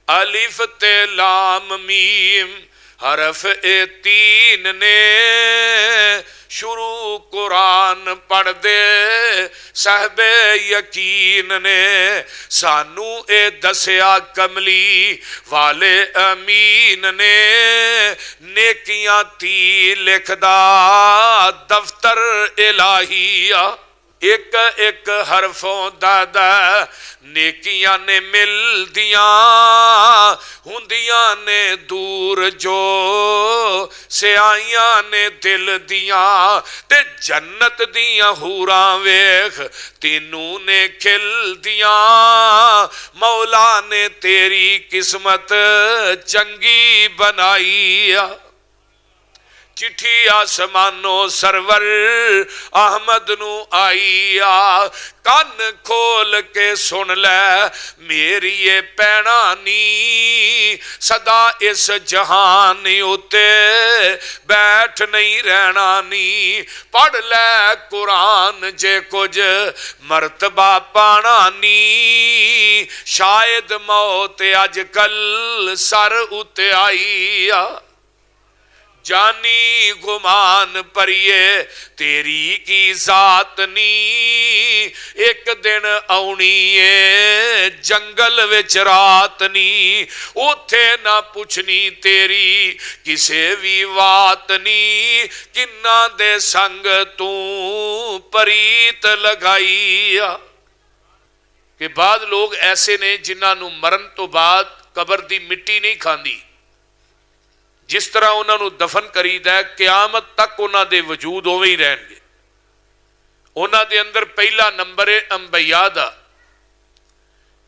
الف تے لام میم حرف تین نے شروع قرآن پڑھ دے صاحب یقین نے سانو اے دسیا کملی والے امین نے نیکیاں تی لکھدا دفتر الہیہ ایک ایک حرفوں دادا نیکیاں نے مل دیاں ہندیاں نے دور جو سیائیاں نے دل دیاں تے جنت دیاں حوراں ویکھ تینوں نے کھل دیاں مولا نے تیری قسمت چنگی بنائی چٹھی آسمانو سرور احمد نو آئی کان کھول کے سن لے میری یہ پینانی صدا اس جہان اتے بیٹھ نہیں رہنا نی پڑھ لے قرآن جے کچھ مرتبہ پانا نی شاید موت اج کل سر اتے آئی جانی گمان پریے تیری کی ذات نی ایک دن آنی ہے جنگل وچ رات نی اوتھے نہ پوچھنی تیری کسے بھی وات نی کنہ دے سنگ تو پریت لگائی کہ بعد لوگ ایسے نے جنہاں نو مرن تو بعد قبر دی مٹی نہیں کھاندی جس طرح انہوں نے دفن کریدا ہے قیامت تک انہوں دے وجود ہوئے ہی رہن گے انہوں دے اندر پہلا نمبر ہے انبیاء دا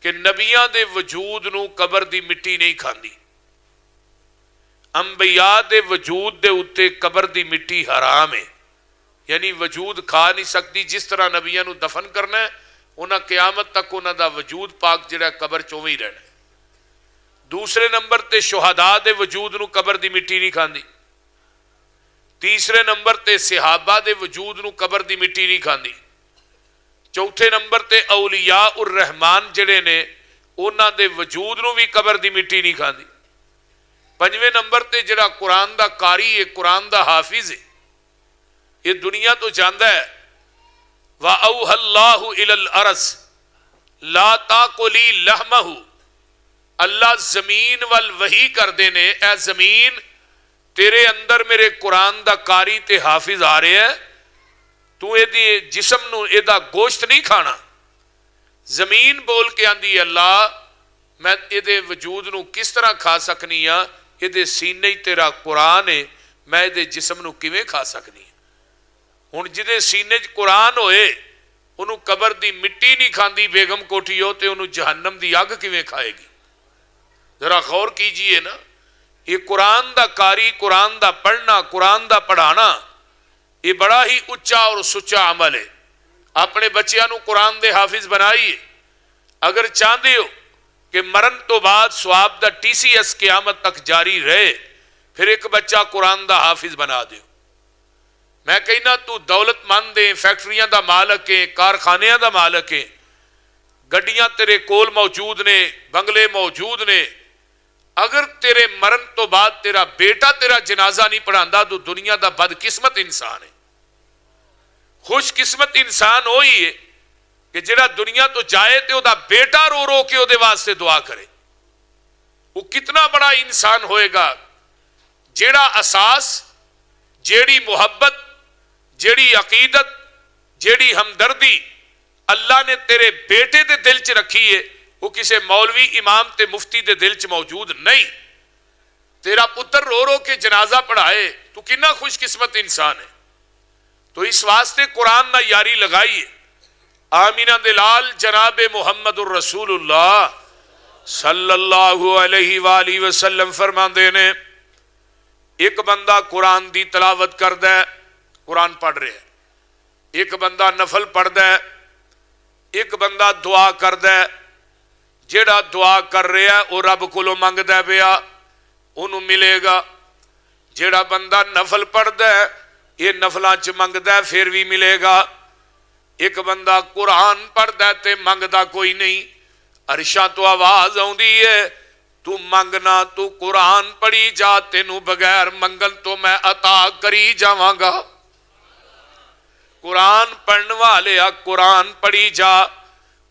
کہ نبیاں دے وجود نو قبر دی مٹی نہیں کھاندی انبیاء دے وجود دے اتے قبر دی مٹی حرام ہے یعنی وجود کھا نہیں سکتی جس طرح نبیاں نو دفن کرنا ہے انہاں قیامت تک انہوں دا وجود پاک جڑا قبر چویں ہی رہنا ہے دوسرے نمبر تے شہداء دے وجود نو قبر دی مٹی نہیں کھاندی تیسرے نمبر تے صحابہ دے وجود نو قبر دی مٹی نہیں کھاندی چوتھے نمبر تے اولیاء الرحمان جڑے نے انہاں دے وجود نو بھی قبر دی مٹی نہیں کھاندی پنجویں نمبر تے جڑا قرآن دا قاری ہے قرآن دا حافظ ہے یہ دنیا تو جاندا ہے وَأَوْحَى اللَّهُ إِلَى الْأَرْضِ لَا تَأْكُلِي لَحْمَهُ اللہ زمین وال وحی کر دینے اے زمین تیرے اندر میرے قرآن دا قاری تے حافظ آ رہے ہیں تو اے دی جسم نو اے دا گوشت نہیں کھانا زمین بول کے آندی اللہ میں اے دے وجود نو کس طرح کھا سکنی ہاں اے دے سینے تیرا قرآن ہے میں اے دے جسم نو کیویں کھا سکنی ہوں جدے سینے قرآن ہوئے انہوں قبر دی مٹی نہیں کھاندی بیگم کوٹھی ہو تے انہوں جہنم دی آگ کیویں کھائے گی ذرا غور کیجئے نا یہ قرآن دا قاری قرآن دا پڑھنا قرآن دا پڑھانا یہ بڑا ہی اچا اور سچا عمل ہے اپنے بچیاں نو قرآن دے حافظ بنائیے اگر چاہتے ہو کہ مرن تو بعد ثواب دا ٹی سی ایس قیامت تک جاری رہے پھر ایک بچہ قرآن دا حافظ بنا دیو میں کہنا تو دولت مند ہے فیکٹریاں دا مالک ہے کارخانیاں دا مالک ہے گڈیاں تیرے کول موجود نے بنگلے موجود نے اگر تیرے مرن تو بعد تیرا بیٹا تیرا جنازہ نہیں پڑھاندا تو دنیا دا بد قسمت انسان ہے خوش قسمت انسان ہوئی ہے کہ جڑا دنیا تو جائے تے او دا بیٹا رو رو کے او دے واسطے دعا کرے وہ کتنا بڑا انسان ہوئے گا جیڑا اساس جیڑی محبت جیڑی عقیدت جیڑی ہمدردی اللہ نے تیرے بیٹے دے دل چ رکھی ہے وہ کسے مولوی امام تے مفتی دے دل چ موجود نہیں تیرا پتر رو رو کے جنازہ پڑھائے تو کنا خوش قسمت انسان ہے تو اس واسطے قرآن نہ یاری لگائیے آمینہ دلال جناب محمد الرسول اللہ صلی اللہ علیہ وآلہ وسلم فرماندے نے ایک بندہ قرآن دی تلاوت کردا ہے قرآن پڑھ رہے ہیں ایک بندہ نفل پڑھدا ہے ایک بندہ دعا کردا ہے جیڑا دعا کر رہا ہے وہ رب کولوں منگدا پیا انہوں ملے گا جیڑا بندہ نفل پڑھدا ہے یہ نفلاں چ منگدا ہے پھر بھی ملے گا ایک بندہ قرآن پڑھدا ہے تے منگدا کوئی نہیں عرشاں تو آواز آوندی ہے تو منگنا تو قرآن پڑھی جا تینوں بغیر منگن تو میں عطا کری جاواں گا. قرآن پڑھن والے قرآن پڑھی جا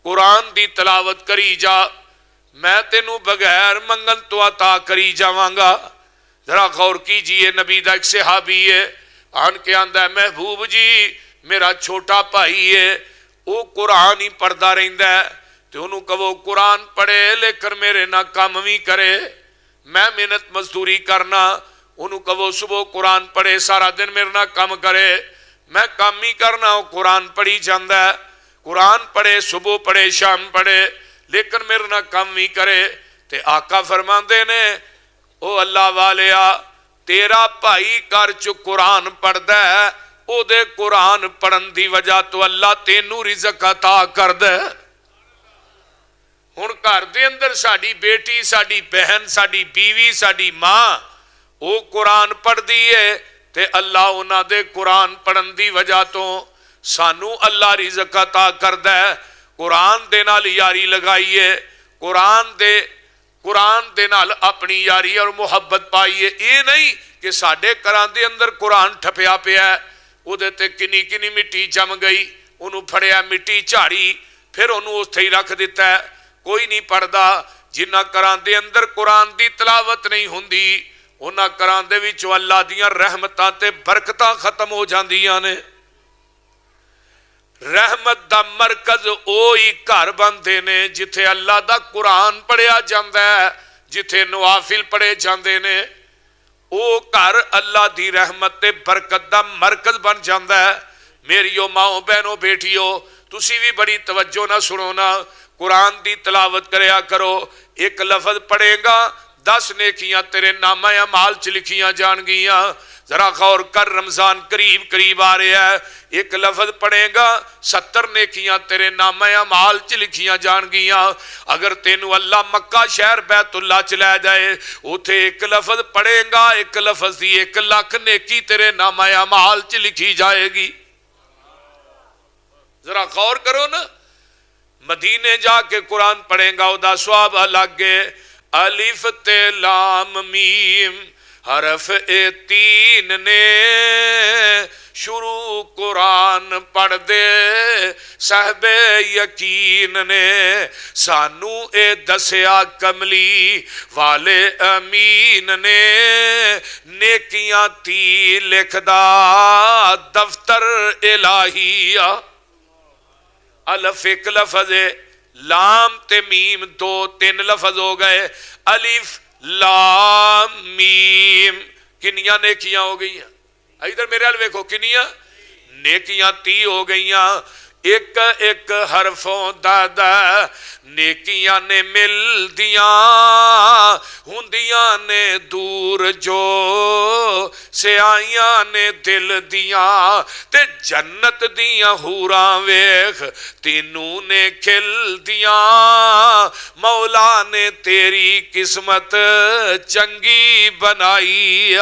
قرآن دی تلاوت کری جا میں تینوں بغیر منگن تو عطا کری جاواں گا. ذرا غور کیجئے نبی دا ایک صحابی ہے آن کے آندہ ہے محبوب جی میرا چھوٹا بھائی ہے وہ قرآن ہی پڑھدا رہندا ہے تو انہوں کہو قرآن پڑھے لیکن میرے نہ کام بھی کرے میں محنت مزدوری کرنا انہوں کہو صبح قرآن پڑھے سارا دن میرے نہ کام کرے میں کام ہی کرنا وہ قرآن پڑھی جاندہ ہے قرآن پڑھے صبح پڑھے شام پڑھے لیکن میرے نہ کام بھی کرے. تے آقا فرماندے نے او اللہ والیا تیرا بھائی کر چ قرآن پڑھدا ہے او دے قرآن پڑھن دی وجہ تو اللہ تینوں رزق عطا کر دے. ہن گھر دے اندر ساڈی بیٹی ساڈی بہن ساڈی بیوی ساڈی ماں او قرآن پڑھ دی ہے تے اللہ انہاں دے قرآن پڑھن دی وجہ تو سانو اللہ رزق عطا کردا ہے. قرآن دے نال یاری لگائیے قرآن دے نال اپنی یاری اور محبت پائیے. یہ نہیں کہ ساڈے گھراں دے اندر قرآن ٹھپیا پیا ہے او دے تے کنی کنی مٹی جم گئی انہوں پھڑیا مٹی جھاڑی پھر انہوں اتھے ہی رکھ دیتا ہے کوئی نہیں پڑھدا. جنہ گھراں دے اندر قرآن دی تلاوت نہیں ہوندی انہاں گھراں دے وچوں اللہ دیاں رحمتاں تے برکتاں ختم ہو جاندیاں نے. رحمت دا مرکز اوہی گھر بندے نے جتھے اللہ دا قرآن پڑھیا جاندہ ہے جتھے نوافل پڑھے جاندے نے او گھر اللہ دی رحمت تے برکت دا مرکز بن جاندہ ہے. میریو ماں بہنوں بیٹیو تسی بھی بڑی توجہ نہ سنو نا قرآن دی تلاوت کریا کرو ایک لفظ پڑھے گا 10 نیکیاں تیرے نامہ اعمال چ لکھیاں جان گیاں. ذرا غور کر رمضان قریب آ رہا ہے ایک لفظ پڑھے گا 70 نیکیاں تیرے نامہ اعمال چ لکھیاں جان گیاں. اگر تینوں اللہ مکہ شہر بیت اللہ چ لے جائے اوتھے ایک لفظ پڑھے گا ایک لفظ دی 1 لاکھ نیکی تیرے نامہ اعمال چ لکھی جائے گی. ذرا غور کرو نا مدینے جا کے قرآن پڑھیں گا دا ثواب الگ ہے. الف تے لام میم حرف 3 نے شروع قرآن پڑھ دے صاحب یقین نے سانو اے دسیا کملی والے امین نے نیکیاں تی لکھ دا دفتر الہیہ. الف 1 لفظ ہے لام تے میم 2 3 لفظ ہو گئے. الف لام میم کنیاں نیکیاں ہو گئی ہیں ادھر میرے حال ویکھو کنیاں نیکیاں 30 ہو گئیاں. ایک ایک حرفوں دادا نیکیاں نے مل دیاں ہندیاں نے دور جو سیائیاں نے دل دیاں تے جنت دیاں حوراں ویکھ تینوں نے کھل دیاں مولا نے تیری قسمت چنگی بنائی.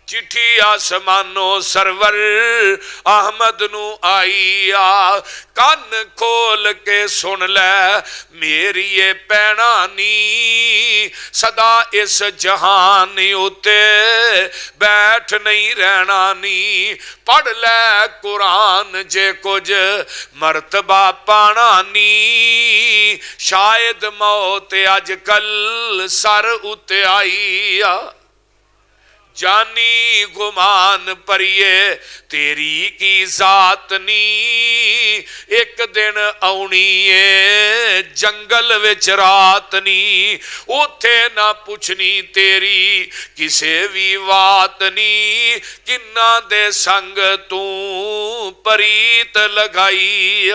چٹھی آسمانوں سرور احمد نو آئی کان کھول کے سن لے میری یہ پینانی صدا اس جہان اتے بیٹھ نہیں رہنا نی. پڑھ لے قرآن جے کچھ مرتبہ پانا نی شاید موت اج کل سر اتے آئی. جانی گمان پریے تیری کی ذات نی ایک دن آنی ہے جنگل وچ رات نی اوتھے نہ پوچھنی تیری کسے بھی وات نی کنہ دے سنگ تو پریت لگائی.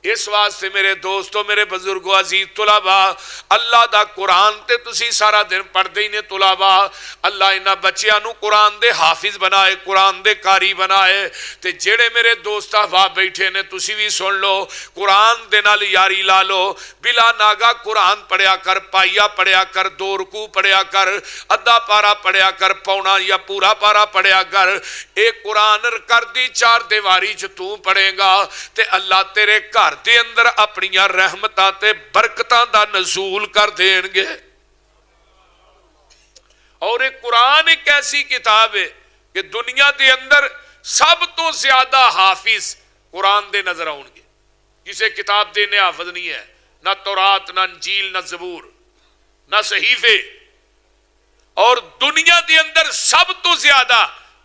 اس واسطے میرے دوستو میرے بزرگو عزیز طلباء اللہ دا قرآن تے تسی سارا دن پڑھ دے نے طلباء اللہ انہاں بچیاں نو قرآن دے حافظ بنائے قرآن دے قاری بنائے. تے جڑے میرے دوست احباب بیٹھے نے تسی بھی سن لو قرآن دے نال یاری لا لو بلا ناگا قرآن پڑھیا کر پائیا پڑھیا کر 2 رکوع پڑھیا کر ادھا پارا پڑھیا کر پونا یا پورا پارا پڑھیا کر. ایک قرآن کر دی 4 دیواری چ تو پڑھے گا تے اللہ تیرے گھر گھر دے اندر اپنی رحمتاں تے برکتاں دا نزول کر دین گے. اور ایک قرآن ایک ایسی کتاب ہے کہ دنیا دے اندر سب تو زیادہ حافظ قرآن دے نظر آؤں گے. کسے کتاب دے نے حافظ نہیں ہے، نہ تورات، نہ انجیل، نہ زبور، نہ صحیفے. اور دنیا دے اندر سب تو زیادہ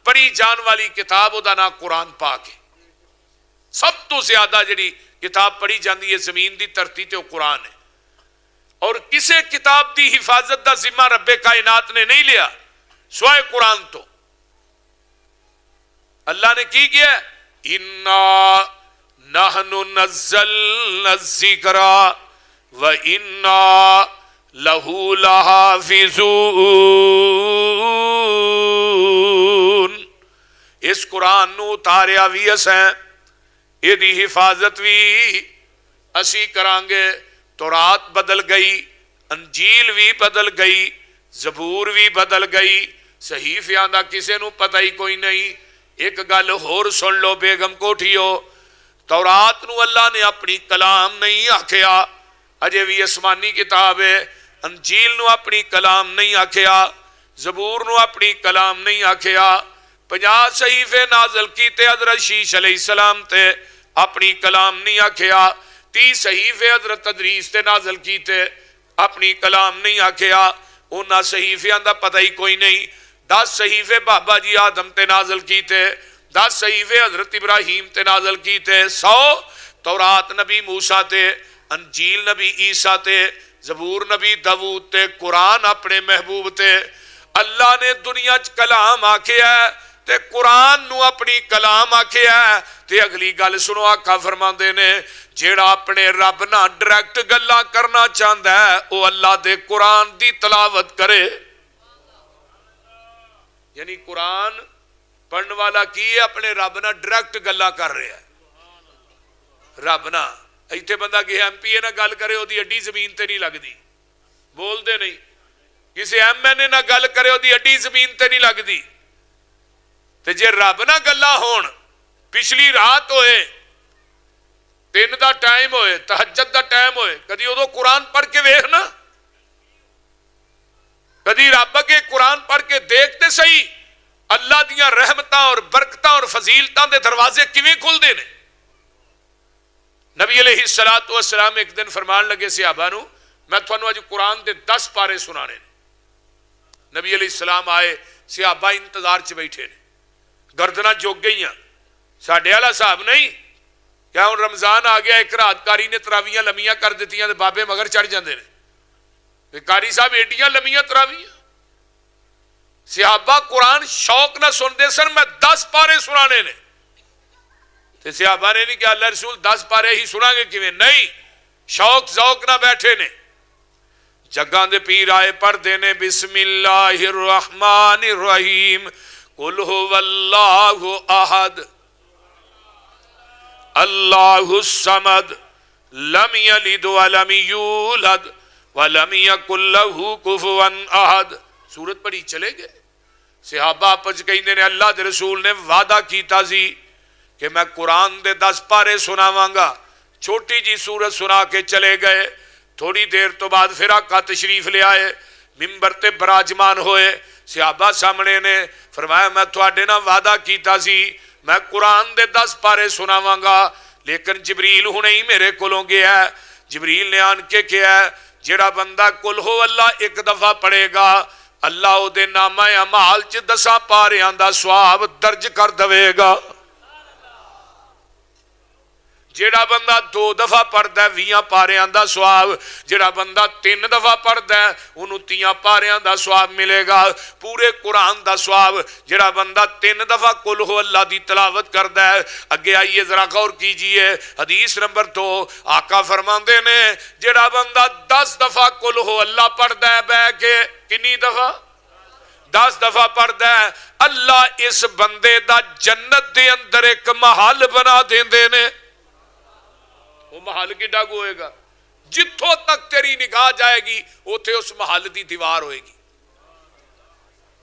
پڑھی جان والی کتاب دا نام قرآن پاک ہے. سب تو زیادہ جڑی کتاب پڑھی جاندی ہے زمین دی دھرتی تے وہ قرآن ہے. اور کسے کتاب دی حفاظت دا ذمہ رب کائنات نے نہیں لیا سوائے قرآن تو. اللہ نے کی کیا ہے؟ اِنَّا نَحْنُ نَزَّلْنَا الذِّكْرَ وَإِنَّا لَهُ لَحَافِظُونَ. اس قرآن نو اتاریا بھی اسیں، یہ دی حفاظت بھی اسی کرانگے. تورات بدل گئی، انجیل بھی بدل گئی، زبور بھی بدل گئی، صحیفیاں دا کسے نو پتہ ہی کوئی نہیں. ایک گل ہور سن لو بیگم کوٹھیو، تورات نو اللہ نے اپنی کلام نہیں آکھیا، اجے بھی آسمانی کتاب ہے. انجیل نو اپنی کلام نہیں آکھیا، زبور نو اپنی کلام نہیں آکھیا. 50 صحیفے نازل کیتے حضرت شیش علیہ السلام تے، اپنی کلام نہیں آکھیا. 30 صحیفے حضرت تدریس تے نازل کیتے، اپنی کلام نہیں آکھیا. انہاں صحیفیاں دا پتہ ہی کوئی نہیں. 10 صحیفے بابا جی آدم تے نازل کیتے، 10 صحیفے حضرت ابراہیم تے نازل کیتے، 100 تورات نبی موسیٰ تے، انجیل نبی عیسیٰ تے، زبور نبی داؤد تے، قرآن اپنے محبوب تے. اللہ نے دنیا چ کلام آکھیا ہے تے قرآن نو اپنی کلام آکھیا ہے. تے اگلی گل سنو، آقا فرماندے نے جیڑا اپنے رب نہ ڈائریکٹ گلاں کرنا چاہندا ہے وہ اللہ دے قرآن دی تلاوت کرے. یعنی قرآن پڑھن والا کی ہے؟ اپنے رب نہ ڈائریکٹ گلاں کر رہا ہے. رب نہ ایتھے بندہ کہ ایم پی اے نہ گل کرے وہ دی اڈی زمین تے نہیں لگدی، بول دے نہیں. کسی ایم این اے نہ گل کرے وہ دی اڈی زمین تے نہیں لگدی. تے جے رب نہ گلاں ہون، پچھلی رات ہوئے، 3 دا ٹائم ہوئے، تہجد دا ٹائم ہوئے، کدی ادو قرآن پڑھ کے ویکھنا، کدی رب کے قرآن پڑھ کے دیکھتے صحیح اللہ دیاں رحمتاں اور برکتاں اور فضیلتاں دے دروازے کیویں کھل دے نے. نبی علیہ السلام ایک دن فرمان لگے صحابہ نو، میں تھانوں اج قرآن دے 10 پارے سنانے. نبی علیہ السلام آئے، صحابہ انتظار چ بیٹھے نے، گردناں جھک گئیاں. ساڈے والا صاحب نہیں کیا ہن رمضان آ گیا، ایک رات کاری نے تراویاں لمیاں کر دتیاں تے بابے مگر چڑھ جاندے نے. قاری صاحب ایڈیاں لمیاں تراویاں. صحابہ قرآن شوق نہ سنتے سن، میں 10 پارے سنانے نے. تے صحابہ نے نہیں کہ اللہ رسول 10 پارے ہی سنا گے کیویں؟ نہیں، شوق ذوق نہ بیٹھے نے. جگاں دے پیر آئے پڑھ دینے بسم اللہ الرحمن الرحیم قل هو اللہ احد اللہ الصمد لم یلد ولم یولد وَلَمْ يَكُنْ لَهُ كُفُوًا أَحَدٌ. سورت پڑھی چلے گئے. صحابہ آپس کہندے نے اللہ دے رسول نے وعدہ کیتا سی کہ میں قرآن دے 10 پارے سناواں گا. چھوٹی جی سورت سنا کے چلے گئے. تھوڑی دیر تو بعد پھر آقا تشریف لے آئے، ممبر تے براجمان ہوئے. صحابہ سامنے نے فرمایا میں تھوڑے نہ وعدہ کیتا سی میں قرآن دے 10 پارے سناواں گا، لیکن جبریل ہنے ہی میرے کولوں گیا ہے. جبریل نے آن کے کیا ہے، جڑا بندہ قل ہو اللہ ایک دفعہ پڑھے گا اللہ او دے نامہ اعمال چ 10 پاریاں دا ثواب درج کر دوے گا. جڑا بندہ 2 دفعہ پڑھدا ہے 20 پاریاں دا ثواب، جڑا بندہ 3 دفعہ پڑھدا ہے انہوں 30 پاریاں دا ثواب ملے گا، پورے قرآن دا ثواب. جڑا بندہ 3 دفعہ قل ہو اللہ دی تلاوت کردا ہے. اگے آئیے ذرا غور کیجئے، حدیث نمبر 2 آقا فرماندے نے جڑا بندہ 10 دفعہ قل ہو اللہ پڑھدا ہے بہ کے، کنی دفعہ؟ 10 دفعہ پڑھدا ہے، اللہ اس بندے دا جنت دے اندر ایک محل بنا دیندے نے. وہ محل کی ڈگ ہوئے گا، جتھوں تک تیری نگاہ جائے گی اوتھے اس محل دی دیوار ہوئے گی.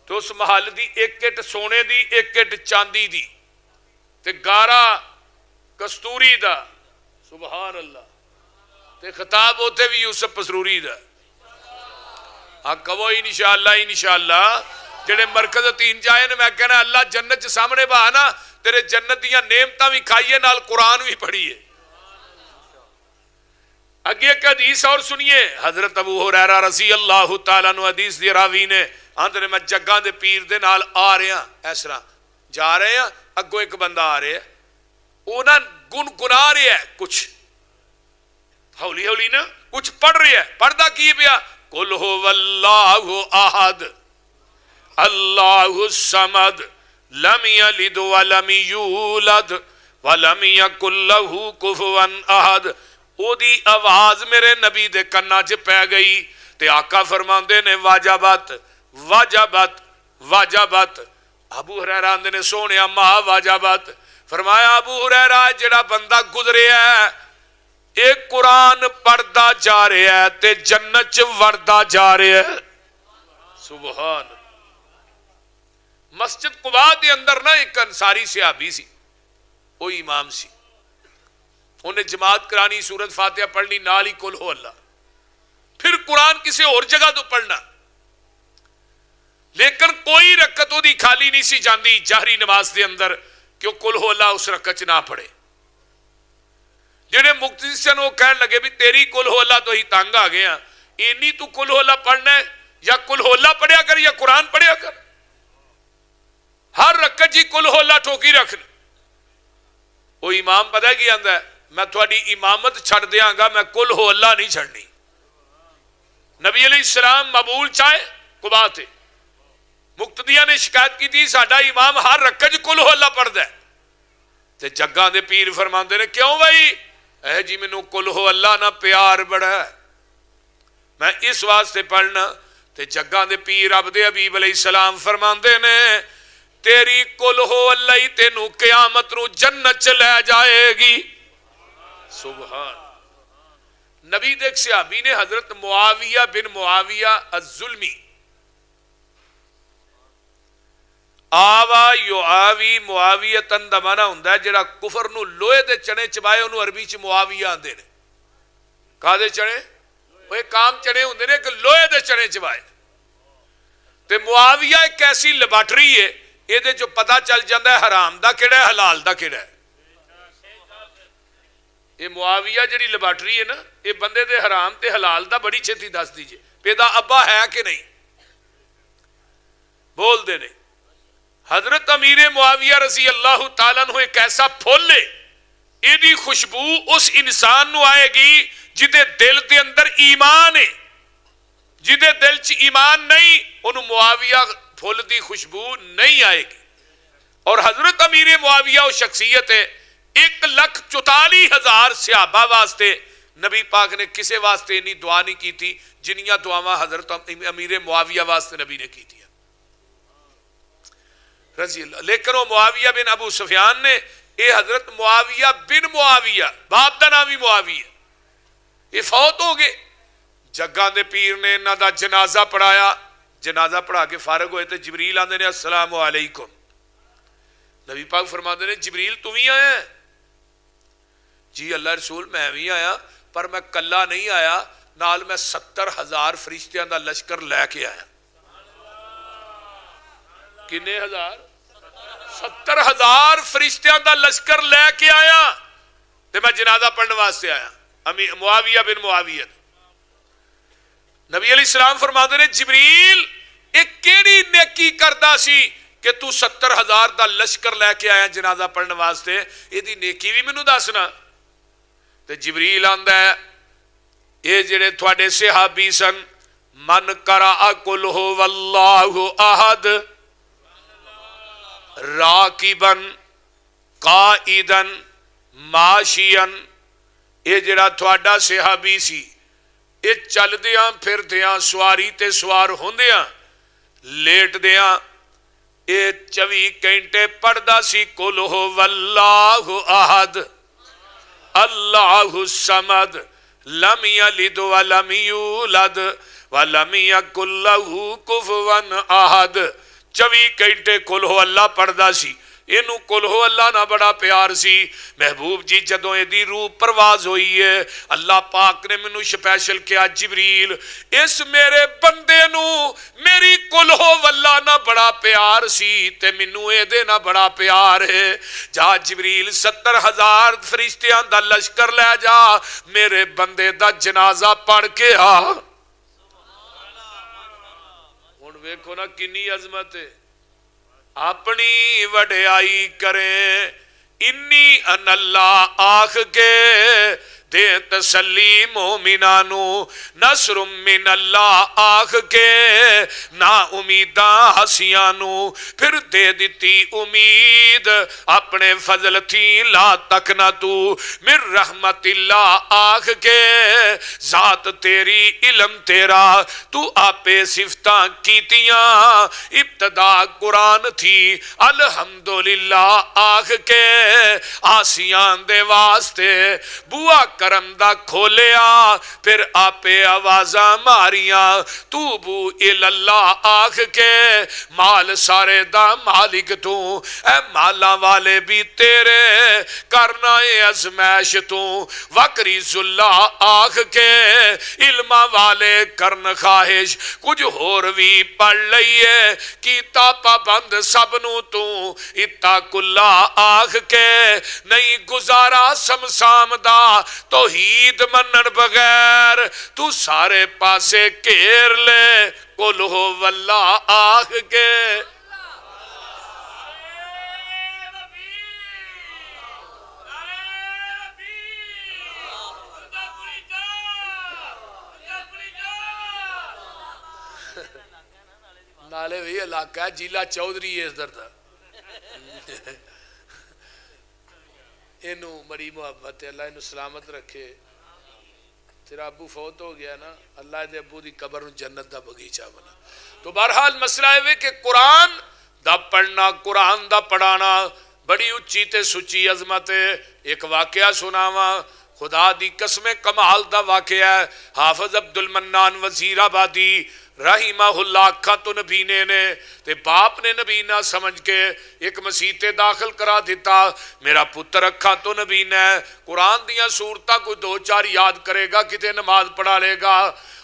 تو اس محل دی ایک اٹ سونے دی ایک اٹ چاندی دی تے گارا کستوری دا سبحان اللہ. تے خطاب ہوتے بھی یوسف پسروری دا. ہاں کہو انشاءاللہ انشاءاللہ. جڑے مرکز تین جائے نے میں کہنا اللہ جنت سامنے بہانا تیرے جنت دیاں نعمتاں بھی کھائیے نال قرآن بھی پڑھیے. اگے ایک حدیث اور سنیے. حضرت ابو ہریرہ رضی اللہ تعالیٰ عنہ حدیث دی راوی نے آندھنے میں جگاں دے پیر دے نال آ رہے ہیں اس طرح جا رہے ہیں اگوں ایک بندہ آ رہے ہیں وہ گنگنا رہے ہیں کچھ ہولی ہولی نا کچھ پڑھ رہے ہیں. پڑھدا کی پیا قل هو اللہ احد اللہ الصمد لم یلد ولم یولد ولم یکن لہ کفوا احد. او دی آواز میرے نبی دے کنا چ پہ گئی تے آقا فرماندے نے واجبت واجبت واجبت. ابو ہریرہ آندے نے سونیا ما واجبت. فرمایا ابو ہریرہ جڑا بندہ گزرے ہے ایک قرآن پڑھدا جا رہا ہے تے جنت چ وڑدا جا رہا ہے. سبحان. مسجد قباء دے اندر نا ایک انصاری صحابی سی وہ امام سی. انہیں جماعت کرانی سورت فاتحہ پڑھنی نال ہی قل ہو اللہ پھر قرآن کسی اور جگہ تو پڑھنا. لیکن کوئی رکعت دی خالی نہیں سی جاندی جہری نماز دے اندر کہ وہ قل ہو اللہ اس رکعت نہ پڑھے. جڑے مقتدی سن وہ کہنے لگے بھی تیری قل ہو اللہ تو ہی تانگ آ گیا اینی تو قل ہو اللہ پڑھنا ہے یا قل ہو اللہ پڑھیا کر یا قرآن پڑھیا کر. ہر رکعت جی قل ہو اللہ ٹھوکی رکھنا. وہ امام پتہ کی آندا ہے میں تھوڑی امامت چھڑ دیاں گا میں قل ہو اللہ نہیں چھڑنی. نبی علیہ السلام مبول چاہے قباء تھے مقتدیاں نے شکایت کی تھی ساڈا امام ہر رکعت قل ہو اللہ پڑھدا ہے تے جگاں دے پیر فرماندے نے کیوں بھائی اے جی مینوں قل ہو اللہ نہ پیار بڑا ہے میں اس واسطے پڑھنا. تے جگاں دے پیر عبد حبیب علیہ السلام فرماندے نے تیری قل ہو اللہ ہی تینوں قیامت نو جنت چ لے جائے گی. سبحان. نبی دیکھ صحابی نے حضرت معاویہ بن معاویہ الظلمی آوا یعاوی معاویتن دا معنی ہوندا ہے جڑا کفر نو لوہے دے چنے چبائے انہوں عربی چ معاویہ آندے نے. کا دے چنے وہ ایک عام چنے ہوندے نے کہ لوہے دے چنے چبائے. تے معاویہ ایک ایسی لیبارٹری ہے یہ دے جو پتہ چل جاندہ ہے حرام دا کیڑا ہے حلال دا کیڑا ہے. یہ معاویہ جڑی لیبارٹری ہے نا یہ بندے دے حرام تے حلال دا بڑی چھتی دس دیجئے پیدا ابا ہے کہ نہیں بول دے نہیں. حضرت امیر معاویہ رضی اللہ تعالیٰ عنہ ایک ایسا پھول لے ایدی خوشبو اس انسان نو آئے گی جدے دل دے اندر ایمان ہے جدے دل چ ایمان نہیں انہوں معاویہ پھول دی خوشبو نہیں آئے گی. اور حضرت امیر معاویہ وہ شخصیت ہے 1,44,000 صحابہ واسطے نبی پاک نے کسے واسطے نہیں دعا نہیں کی تھی جنیاں دعاواں حضرت امیر معاویہ واسطے نبی نے کی تھی رضی اللہ. لیکن وہ معاویہ بن ابو سفیان نے یہ حضرت معاویہ بن معاویہ باپ دا نام بھی معاویہ یہ فوت ہو گئے. جگاں دے پیر نے انہاں دا جنازہ پڑھایا. جنازہ پڑھا کے فارغ ہوئے تھے جبریل آندے نے السلام علیکم. نبی پاک فرماندے نے جبریل تم ہی آیا ہے؟ جی اللہ رسول میں بھی آیا پر میں کلا نہیں آیا نال میں 70,000 فرشتیاں دا لشکر لے کے آیا. کنے ہزار 70,000 فرشتیاں دا لشکر لے کے آیا تے میں جنازہ پڑھنے واسطے آیا معاویہ بن معاویہ. نبی علیہ السلام فرماندے نے جبریل ایک کیڑی نیکی کردا سی کہ تو 70,000 دا لشکر لے کے آیا جنازہ پڑھنے واسطے یہ دی نیکی بھی مینوں دسنا. تے جبریل آندا ہے یہ جڑے تھوڑے صحابی سن من قرأ قل هو اللہ احد راکبن قائدن ماشین یہ جڑا تھوڑا صحابی سی یہ چل دیاں پھر دیاں سواری تے سوار ہوندیاں لیٹ دیاں یہ 24 گھنٹے پڑھدا سی قل هو اللہ احد اللہ الصمد لم یلد ولم یولد ولم یکن لہ کفوا احد. 24 گھنٹے قل ہو اللہ پڑھدا سی. اینو کل ہو اللہ نہ بڑا پیار سی. محبوب جی جدوں ایدی روح پرواز ہوئی ہے اللہ پاک نے مینوں سپیشل کیا جبریل اس میرے بندے نو میری کل ہو واللہ نہ بڑا پیار سی تے مینوں ایدے نہ بڑا پیار ہے. جا جبریل 70,000 فرشتیاں دا لشکر لے جا میرے بندے دا جنازہ پڑھ کے آ. ہن ویکھو نا کنی عظمت ہے. اپنی وڈیائی کریں انی ان اللہ آخ کے دے تسلی مومنانو نصر من اللہ آخ کے نا امیداں ہسیانو پھر دے دیتی امید اپنے فضل تھی لا تک نہ تو من رحمت اللہ آخ کے ذات تیری علم تیرا تو آپے صفتاں کیتیاں ابتدا قرآن تھی الحمدللہ آخ کے آسیان دے واسطے بوا کرم دا کھولیا پھر آپے آوازاں ماریاں توبو الاللہ آخ کے مال سارے دا مالک تو اے مالا والے بھی تیرے کرنا ازمیش تو وکریز اللہ آخ کے علمہ والے کرن خواہش کچھ ہور بھی پڑھ لئیے کیتا پابند سب نو تو اتاق اللہ آخ کے نہیں گزارا سمسام دا توحید منن بغیر تو سارے پاسے کیر لے قل ہو واللہ آخ کے. نالے بھی علاقہ ہے جیلا چودھری ہے اس درد اینو بڑی محبت ہے اللہ اینو سلامت رکھے. تیرا ابو فوت ہو گیا نا اللہ دے ابو دی قبر جنت دا بغیچہ بنا. تو بہرحال مسئلہ ہے کہ قرآن دا پڑھنا قرآن دا پڑھانا بڑی اچھی تے سچی عظمت ہے. ایک واقعہ سناواں خدا دی قسم کمال دا واقعہ ہے. حافظ عبد المنان وزیر آبادی رحمہ اللہ اکھاں تو نبی نے تے باپ نے نبی نہ سمجھ کے ایک مسیتے داخل کرا دیتا. میرا پتر اکھاں تو نبی نے قرآن دیاں سورتاں کوئی 2-4 یاد کرے گا کتے نماز پڑھا لے گا.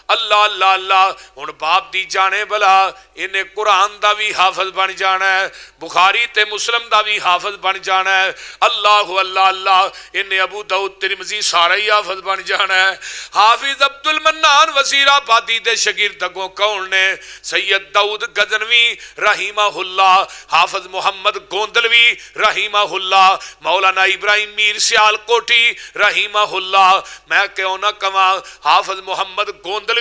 اللہ اللہ اللہ ہن باپ دی جانے بلا انہیں قرآن دا بھی حافظ بن جانا ہے بخاری تے مسلم دا بھی حافظ بن جانا ہے. اللہ اللہ اللہ انہیں ابو داؤد ترمذی سارا ہی حافظ بن جانا ہے. حافظ عبد المنان وزیر آبادی دے شاگرد اگوں کون نے سید داؤد غزنوی رحمہ اللہ حافظ محمد گوندلوی رحمہ اللہ مولانا ابراہیم میر سیال کوٹی رحمہ اللہ میں کیوں نہ کہاں حافظ محمد گوندلوی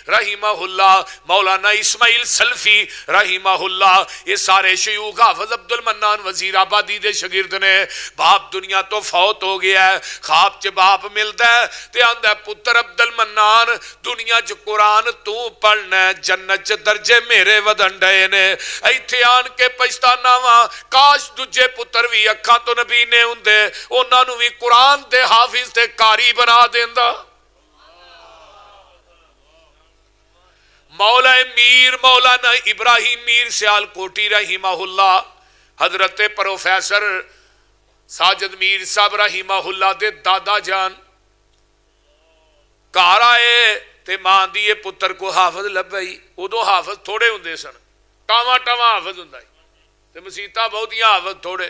رحمہ اللہ مولانا اسماعیل سلفی رحمہ اللہ یہ سارے شیوخ حافظ عبد المنان وزیر آبادی دے شاگرد نے. باپ دنیا تو فوت ہو گیا ہے خواب چ باپ ملتا ہے تے آندا پتر عبد المنان دنیا چ قرآن تو پڑھنا ہے جنت چ درجے میرے ودن ڈے نے ایتھے آن کے پچھتانا وا کاش دجے پتر بھی اکھاں تو نبی نے ہوندے انہاں نوں بھی قرآن دے حافظ تے قاری بنا دیندا. مولانا ابراہیم میر سیال کوٹی رحمہ اللہ حضرت پروفیسر ساجد میر صاحب رحمہ اللہ دے دادا جان گھر آئے تے ماں دیے پتر کو حافظ لبھائی. ادو حافظ تھوڑے ہوندے سن ٹاواں ٹاواں حافظ ہوندا تے مسیتاں بہتیاں حافظ تھوڑے.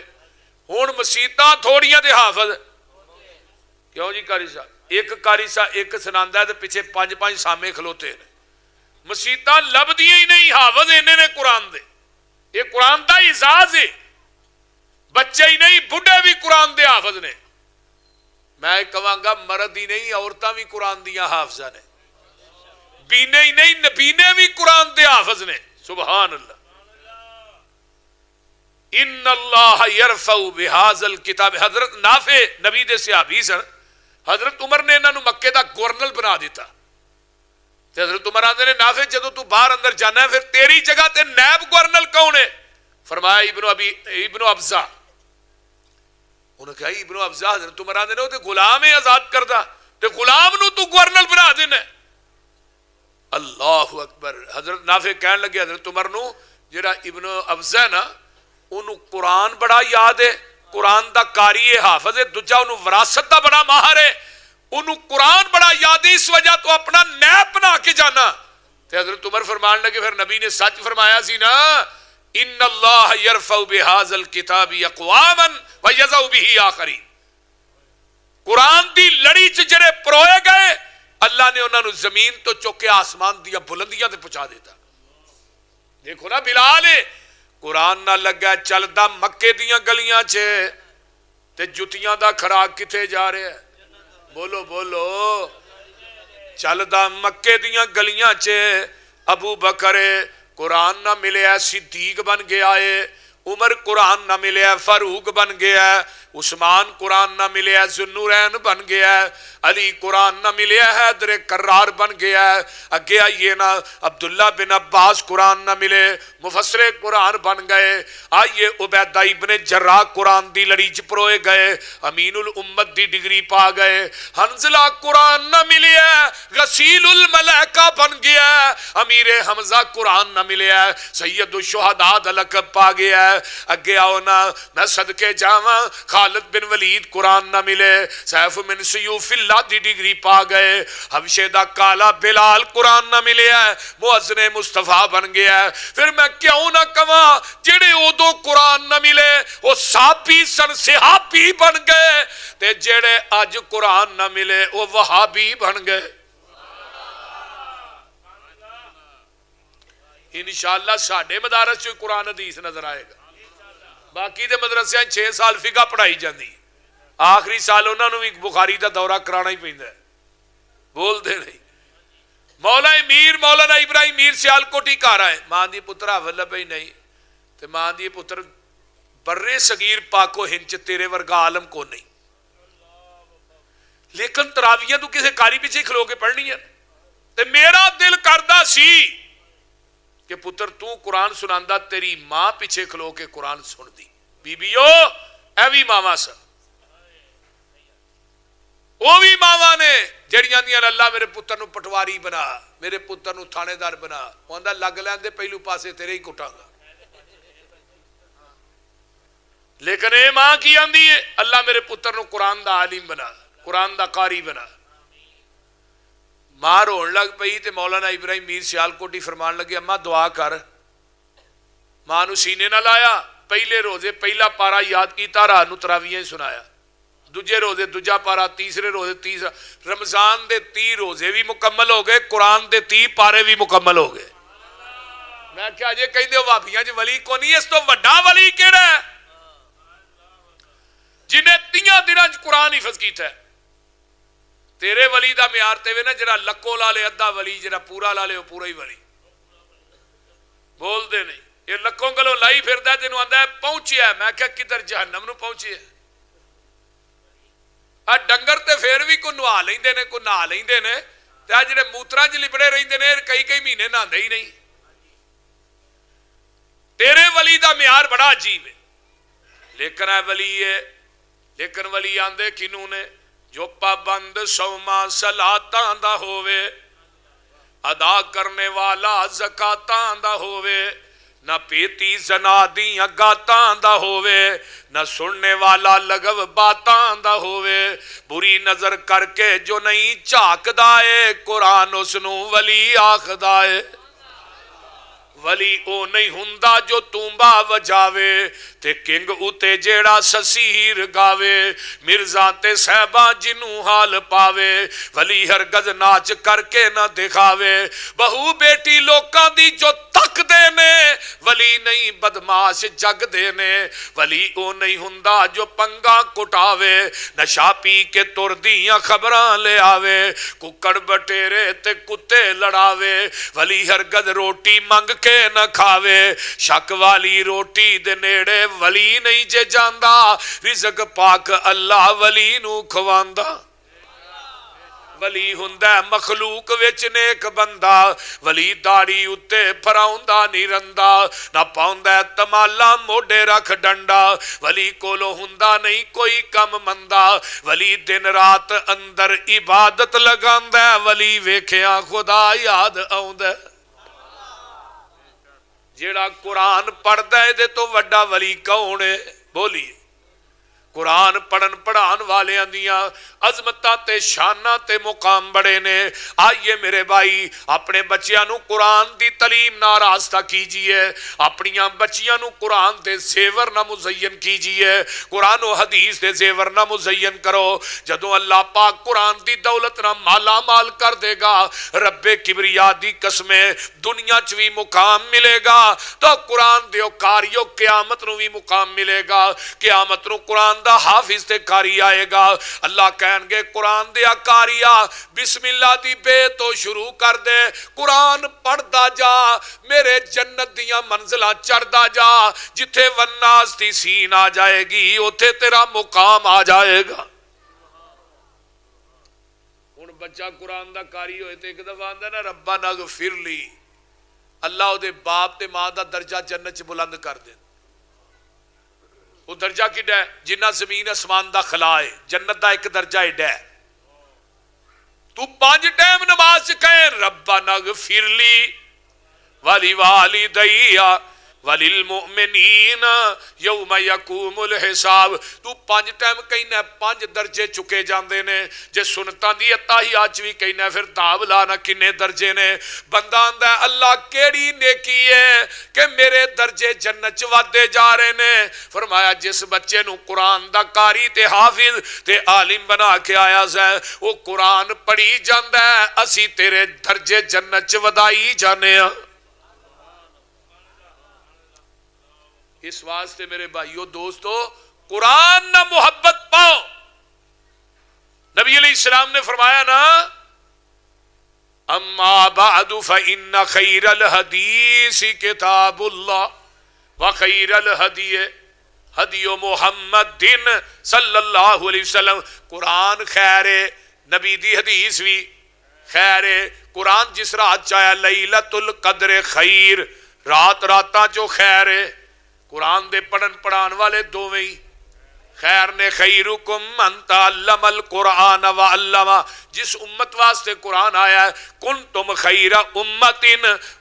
ہن مسیتاں تھوڑیاں تے حافظ کیوں جی قاری صاحب ایک قاری صاحب ایک سناندا ہے تے پیچھے 5-5 سامے کھلوتے ہیں. مسیتاں لبدیاں ہی نہیں حافظ انہیں نے قرآن دے. یہ قرآن دا اعزاز ہے بچے ہی نہیں بڑھے بھی قرآن دے حافظ نے. میں کہاں گا مرد ہی نہیں عورتاں بھی قرآن دیاں حافظہ نے بینے ہی نہیں نبینے بھی قرآن دے حافظ نے. سبحان اللہ. ان اللہ یرفع بہذا الکتاب حضرت نافع نبی دے صحابی سن. حضرت عمر نے انہوں مکے دا گورنل بنا دیتا. حضرت عمر آندے نے نافع جدو تو باہر اندر جانا ہے پھر تیری جگہ تے نیب گورنل کون ہے؟ فرمایا ابن ابزہ. انہوں نے کہا ابن ابزہ حضرت عمر آندے نے وہ تے غلام ہے آزاد کردہ تے غلام نو تو گورنل بنا دینا. اللہ اکبر. حضرت نافع کہنے لگے حضرت عمر نو جڑا ابن ابزہ نا انہوں قرآن بڑا یاد ہے، قرآن دا قاری ہے، حافظ ہے، دوجا انہوں وراثت دا بڑا ماہر ہے، انہوں قرآن بڑا یاد ہے، اس وجہ تو اپنا نیب بنا کے جانا. تے حضرت عمر فرمان لگے پھر نبی نے سچ فرمایا سی نا، ان اللہ یرفع بہذا الکتاب اقواما ویضع بہ آخرین. قرآن دی لڑی چ جڑے پروئے گئے اللہ نے انہوں نے زمین تو چک کے آسمان دیا بلندیاں تے پہنچا دیتا. دیکھو نا بلال قرآن نہ لگا چلدا مکے دیاں گلیاں چ تے جتیاں دا کھراک کتے جا رہے ہیں؟ بولو بولو. چلدا مکے دیاں گلیاں چ ابو بکر قرآن نہ ملے صدیق بن گیا ہے، عمر قرآن نہ ملے فاروق بن گیا ہے، عثمان قرآن نہ ملے ذوالنورین بن گیا ہے، علی قرآن نہ ملے حیدر کرار بن گیا ہے، اگے آئیے نا عبداللہ بن عباس قرآن نہ ملے مفسر قرآن بن گئے، آئیے عبیدہ ابن جراح قرآن دی لڑی چ پروئے گئے، امین الامت دی ڈگری پا گئے، حنزلہ قرآن نہ ملے غسیل الملائکہ بن گیا ہے، امیر حمزہ قرآن نہ ملے سید الشہداء دا لقب پا گیا ہے. اگے آؤ نا میں صدقے جاواں خالد بن ولید قرآن نہ ملے سیف من سیوف اللہ دی ڈگری پا گئے، حبشے دا کالا بلال قرآن نہ ملے مؤذن مصطفیٰ بن گیا ہے. پھر میں کیوں نہ کہاں جڑے ادو قرآن نہ ملے وہ صحابی سن صحابی بن گئے تے جڑے اج قرآن نہ ملے وہ وہابی بن گئے. انشاءاللہ ساڑھے مدارس چوئی قرآن حدیث نظر آئے گا. باقی دے مدرسے 6 سال فقہ پڑھائی جاندی، آخری سال انہوں نے بھی بخاری دا دورہ کرانا ہی پہندا ہے، بول دے نہیں. مولا میر مولانا ابراہیم میر سیالکوٹی کار آئے، ماں دی پتر حافظ بھائی نہیں تے ماں دی پتر برے صغیر پاکو ہنچ تیرے ورگا عالم کو نہیں، لیکن تراویاں تو کسے کاری پیچھے کھلو کے پڑھنی ہے. تے میرا دل کردہ سی کہ پتر تو قرآن سناندہ تیری ماں پیچھے کھلو کے قرآن سن دی. بی بیو اے بھی ماما سن، وہ بھی ماما نے جڑیاں دیاں اللہ میرے پتر نو پٹواری بنا، میرے پتر نو تھانے دار بنا، وہ اندہ لگ لین دے پہلو پاسے تیرے ہی کٹاں گا. لیکن اے ماں کی آندی ہے اللہ میرے پتر نو قرآن دا عالم بنا، قرآن دا قاری بنا. ماں رون لگ پئی تے مولانا ابراہیم میر سیالکوٹی فرمان لگے اماں دعا کر. ماں نو سینے نہ لایا، پہلے روزے پہلا پارا یاد کیتا، راہ نو تراویاں سنایا، دوجے روزے دوجا پارا، تیسرے روزے تیسرا، رمضان دے 30 روزے بھی مکمل ہو گئے، قرآن دے 30 پارے بھی مکمل ہو گئے. میں کیا جے کہیں دے وابیاں جے ولی کو نہیں، اس تو وڈا ولی کیڑا ہے جنہیں 3 دنوں قرآن حفظ کیتا ہے. تیرے ولی دا معیار تے وے نا جڑا لکو لا لے ادھا ولی، جڑا پورا لا لے وہ پورا ہی ولی. بول دے نہیں، یہ لکوں گلوں لائی پھردا ہے تینوں آندا ہے پہنچیا ہے. میں کہا کدھر جہنم نو پہنچیا ہے. ڈنگر تے پھر بھی کو نوا لیندے نے، کو نہا لیندے نے، تے آ جڑے موتراں چ لبڑے رہندے نے کئی مہینے نہاندے ہی نہیں. تیرے ولی دا معیار بڑا عجیب ہے. لیکن اے ولی ہے، لیکن ولی آندے کنوں نے جو پابند سوما صلاتاں دا ہووے، ادا کرنے والا زکاتاں دا ہووے، نہ پیتی زنا دیاں گاتاں دا ہووے، نہ سننے والا لغو باتاں دا ہووے، بری نظر کر کے جو نہیں جھاکدا اے قرآن اس نو ولی آکھدا اے. ولی او نہیں ہوندا جو تونبا وجاوے تے کنگ اتے جیڑا سسیر گاوے، مرزا تے صحبہ جنوں حال پاوے، ولی ہرگز ناچ کر کے نہ دکھاوے، بہو بیٹی لوکاں دی جو تک دینے، ولی نہیں بدماش جگ دینے، ولی او نہیں ہوندا جو پنگا کٹاوے، نشا پی کے تر دیاں خبراں لے آوے، ککڑ بٹیرے تے کتے لڑاوے، ولی ہرگز روٹی منگ کے نہ کھاوے، شک والی روٹی دے نیڑے ولی نہیں جے جاندا، رزق پاک اللہ ولی نو کھواندا. ولی ہوندا مخلوق وچ نیک بندہ، ولی داڑھی اتے پھراوندا نہیں رندا، نہ پاوندا تمالا موڈے رکھ ڈنڈا، ولی کولو ہوندا نہیں کوئی کم مندا، ولی دن رات اندر عبادت لگاندا، ولی ویکھیاں خدا یاد آوندا. جیڑا قرآن پڑھدا ہے دے تو وڈا ولی کون ہے؟ بولیے۔ قرآن پڑھن پڑھان والیاں دیاں عظمتاں تے شاناں تے مقام بڑے نے۔ آئیے میرے بھائی اپنے بچیاں نو قرآن دی تعلیم نہ راستہ کیجئے، اپنیاں بچیاں نو قرآن دے زیور نہ مزین کیجئے، قرآن و حدیث دے زیور نہ مزین کرو۔ جدوں اللہ پاک قرآن دی دولت نہ مالا مال کر دے گا، رب کبریا دی قسمیں دنیا چ بھی مقام ملے گا تو قرآن دیو کاریو قیامت نو بھی مقام ملے گا۔ قیامت نو قرآن دا حافظ تے کاری آئے گا، اللہ کہیں گے قرآن دیا کاریا بسم اللہ دی بے تو شروع کر دے، قرآن پڑھ دا جا، میرے جنت دیا منزلہ چڑھ دا جا، جتھے والناس دی سین آ جائے گی اتھے تیرا مقام آ جائے گا۔ ان بچہ قرآن دا کاری ہوئے تے ایک دفعہ آندہ نا ربنا اغفر لی، اللہ دے باپ تے ماں دا درجہ جنت چ بلند کر دے۔ وہ درجہ کیڑا ہے؟ جنہ زمین اسمان دا خلا ہے، جنت دا ایک درجہ ایڈا ہے۔ تو 5 ٹائم نماز کہیں ربنا اغفر لی ولی والدی وللمؤمنین یوم یقوم الحساب۔ تو 5 ٹائم کہنا 5 درجے چکے جاندے نے، جے سنتاں دی اتحیات بھی کہنا پھر تاب لانا کنے درجے نے۔ بندہ آندا ہے اللہ کیڑی نیکی ہے کہ میرے درجے جنت چ ودے جا رہے نے۔ فرمایا جس بچے نو قرآن دا قاری تے حافظ تے عالم بنا کے آیا ہے وہ قرآن پڑھی جاندا ہے، اسی تیرے درجے جنت چ ودائی جانے ہاں۔ اس واسطے میرے بھائیو دوستو قرآن نہ محبت پاؤ۔ نبی علیہ السلام نے فرمایا نا اما بعد فإن خیر الحدیث کتاب اللہ وخیر الہدی ہدی محمد صلی اللہ علیہ وسلم۔ قرآن خیر ہے، نبی دی حدیث بھی خیر ہے۔ قرآن جس رات چاہیا لیلۃ القدر خیر، رات راتاں جو خیر ہے۔ قرآن دے پڑھن پڑھان والے دوویں ہی خیر نے۔ خیرکم من تعلم القرآن وعلمہ، جس امت واسطے قرآن آیا ہے کنتم خیر امت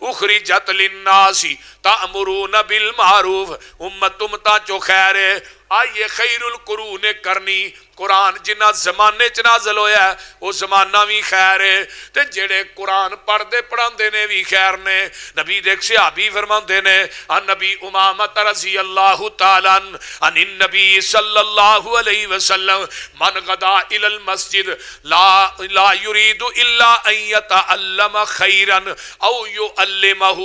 اخرجت للناس تأمرون بالمعروف، امت امتا چو خیر ہے۔ آئیے خیر القرون کرنی، قرآن جنہ زمانے چ نازل ہویا ہے وہ زمانہ بھی خیر ہے، تے جڑے قرآن پڑھ دے پڑھان دے نے بھی خیر نے۔ نبی دیکھ صحابی فرمان دے نے ان نبی امامت رضی اللہ تعالیٰ ان النبی صلی اللہ علیہ وسلم من غدا الى المسجد لا يريد الا ان يتعلم خيرا او يعلمه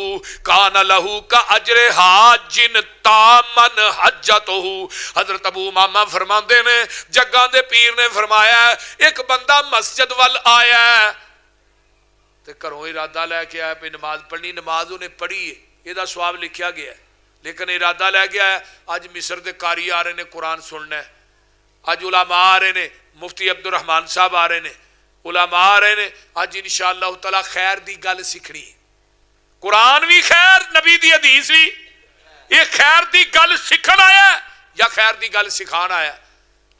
كان له كاجر حاج تامن حجته۔ حضرت ابو امامہ فرماندے نے جگہ دے پیر نے فرمایا ایک بندہ مسجد وال آیا ہے تے گھروں ارادہ لے کے آیا پہ نماز پڑھنی، نماز انہیں پڑھی ہے، یہ دا ثواب لکھیا گیا ہے، لیکن ارادہ لے گیا ہے آج مصر دے قاری آ رہے نے قرآن سننا ہے، آج علماء آ رہے نے، مفتی عبد الرحمن صاحب آ رہے نے، علماء آ رہے نے، آج انشاءاللہ تعالی خیر دی گل سکھنی، قرآن بھی خیر، نبی دی حدیث بھی، یہ خیر دی گل سکھن آیا ہے یا خیر دی گل سکھان آیا؟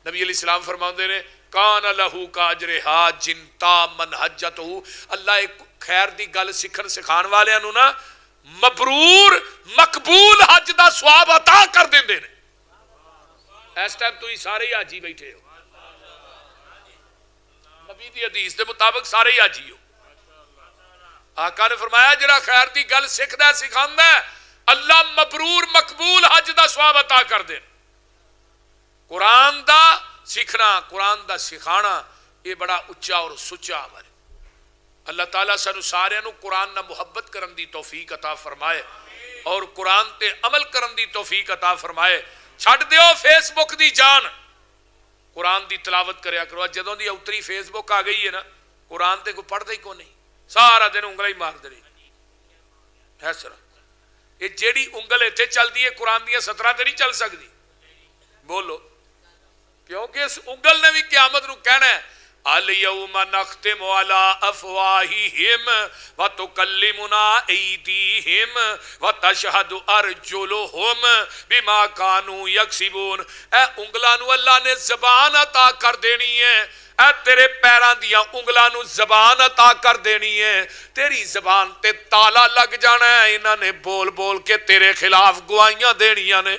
نبی علیہ السلام فرماندے نے کان لہو کا اجر حاج تامن حجتہ، اللہ ایک خیر دی گل سکھن سکھان والے نو نا مبرور مقبول حج دا ثواب عطا کر دیندے نے۔ اس ٹائم تو ہی سارے ہی حاجی بیٹھے ہو، نبی دی حدیث دے مطابق سارے ہی حاجی ہو۔ آقا نے فرمایا جڑا خیر دی گل سکھدا ہے سکھاندا ہے اللہ مبرور مقبول حج دا ثواب عطا کر دے۔ قرآن دا سیکھنا، قرآن دا سکھانا یہ بڑا اچا اور سچا عمل ہے۔ اللہ تعالیٰ سانو سارے نو قرآن نہ محبت کرن دی توفیق عطا فرمائے اور قرآن تے عمل کرن دی توفیق عطا فرمائے۔ چھڈ دیو فیس بک دی جان، قرآن دی تلاوت کریا کرو۔ جدوں دی اتری فیس بک آ گئی ہے نا قرآن تے کوئی پڑھدا ہی کو نہیں، سارا دن انگلا ہی مار دے ہے سر۔ یہ جیڑی انگل اتنے چلتی ہے قرآن دیا 17 تے نہیں چل سکتی، بولو، کیونکہ اس انگل نے بھی قیامت نو کہنا ہے الیوم نختم علی افواہہم وتکلمنا ایدیہم وتشہد ارجلہم بما کانوا یکسبون۔ اے انگلاں نو اللہ نے زبان عطا کر دینی ہے، اے تیرے پیران دیا انگلاں نو زبان عطا کر دینی ہے، تیری زبان تے تالا لگ جانا ہے، انہاں نے بول بول کے تیرے خلاف گواہیاں دینیاں نے۔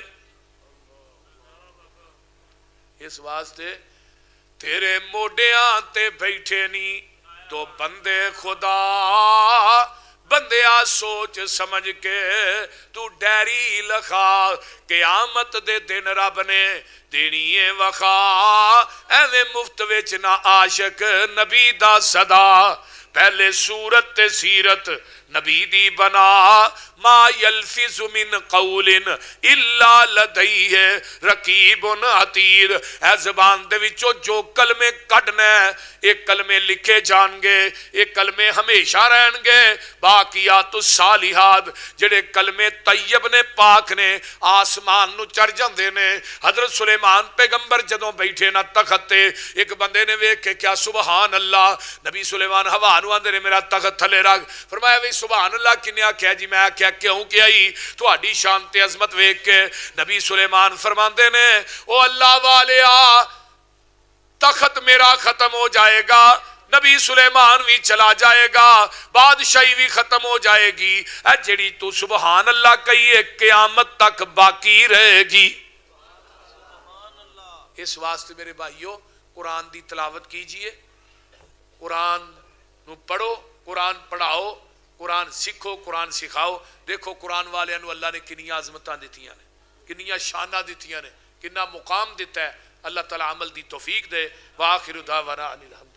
اس واسطے تیرے موڈیاں تے بیٹھے نہیں تو بندے خدا، بندیا سوچ سمجھ کے تو ڈیری لکھا، قیامت دے دن رب نے دینی ہے وخا، ایویں مفت وچ نہ عاشق نبی دا صدا، پہلے صورت تے سیرت نبی دی بنا، ما یلفظ من قول الا لدیہ رقیب عتید۔ اے زبان دے وچوں جو کلمے کڈنا ہے، ایک کلمے لکھے جان گے، ایک کلمے ہمیشہ رہن گے، باقیات الصالحات جڑے کلمے طیب نے پاک نے آسمان نو چڑھ جاندے نے۔ حضرت سلیمان پیغمبر جدوں بیٹھے نہ تخت تے، ایک بندے نے ویکھ کے کیا سبحان اللہ، نبی سلیمان ہوا نو آندے نے میرا تخت تھلے رکھ، فرمایا وی سبحان اللہ کنے آکھیا جی میں آکھیا کیوں کیا ہی تہاڈی شان تے عظمت ویکھ کے۔ نبی سلیمان فرماندے نے او اللہ والیا تخت میرا ختم ہو جائے گا، نبی سلیمان بھی چلا جائے گا، بادشاہی بھی ختم ہو جائے گی، اے جڑی تو سبحان اللہ کہیے قیامت تک باقی رہے گی۔ اس واسطے میرے بھائیو قرآن دی تلاوت کیجئے، قرآن نو پڑھو، قرآن پڑھاؤ، قرآن سکھو، قرآن سکھاؤ۔ دیکھو قرآن والے نو اللہ نے کنی عظمتاں دتیاں نے، کنیاں شاناں دتیاں نے، کنا مقام دیتا ہے۔ اللہ تعالی عمل دی توفیق دے۔ وآخر دعوانا ان الحمد